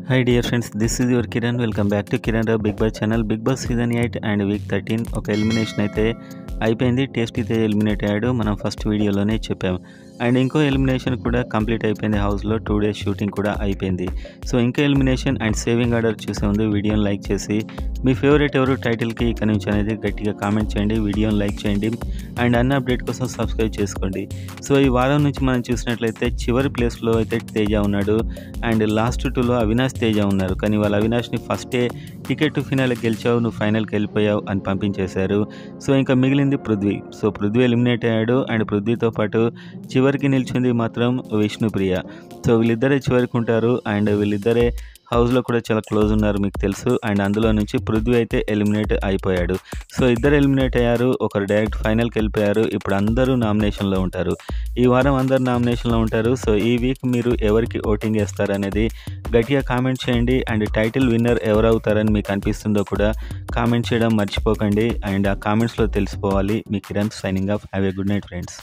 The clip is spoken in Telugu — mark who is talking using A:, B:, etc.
A: Hi dear friends, this is your Kiran. Welcome back to Kiran Rao Big Boss channel. Big Boss season 8 and week 13 ఒక ఎలిమినేషన్ అయితే అయిపోయింది. టేస్టీ అయితే ఎలిమినేట్ అయ్యాడు, మనం ఫస్ట్ వీడియోలోనే చెప్పాము. అండ్ ఇంకో ఎలిమినేషన్ కూడా కంప్లీట్ అయిపోయింది. హౌస్లో 2 days షూటింగ్ కూడా అయిపోయింది. సో ఇంకా ఎలిమినేషన్ అండ్ సేవింగ్ ఆర్డర్ చూసే ముందు వీడియోని లైక్ చేసి మీ ఫేవరెట్ ఎవరు టైటిల్కి ఇక్కడ నుంచి అనేది గట్టిగా కామెంట్ చేయండి, వీడియోని లైక్ చేయండి అండ్ అన్న అప్డేట్ కోసం సబ్స్క్రైబ్ చేసుకోండి. సో ఈ వారం నుంచి మనం చూసినట్లయితే చివరి ప్లేస్లో అయితే తేజ ఉన్నాడు అండ్ లాస్ట్ 2లో అవినాష్ తేజ ఉన్నారు. కానీ వాళ్ళ అవినాష్ని ఫస్టే టికెట్ ఫినాల్కి గెలిచావు, నువ్వు ఫైనల్కి వెళ్ళిపోయావు అని పంపించేశారు. సో ఇంకా మిగిలింది పృథ్వీ. సో పృథ్వీ ఎలిమినేట్ అయ్యాడు అండ్ పృథ్వీతో పాటు చివరికి నిలిచింది మాత్రం విష్ణుప్రియ. సో వీళ్ళిద్దరే చివరికి ఉంటారు అండ్ వీళ్ళిద్దరే హౌస్లో కూడా చాలా క్లోజ్ ఉన్నారు మీకు తెలుసు. అండ్ అందులో నుంచి పృథ్వీ అయితే ఎలిమినేట్ అయిపోయాడు. సో ఇద్దరు ఎలిమినేట్ అయ్యారు, ఒకరు డైరెక్ట్ ఫైనల్కి వెళ్ళిపోయారు. ఇప్పుడు అందరూ నామినేషన్లో ఉంటారు. ఈ వారం అందరు నామినేషన్లో ఉంటారు. సో ఈ వీక్ మీరు ఎవరికి ఓటింగ్ వేస్తారనేది గట్టిగా కామెంట్ చేయండి అండ్ టైటిల్ విన్నర్ ఎవరు అవుతారని మీకు అనిపిస్తుందో కూడా కామెంట్ చేయడం మర్చిపోకండి. అండ్ ఆ కామెంట్స్లో తెలిసిపోవాలి. మీ Kiran signing off. Have a good night friends.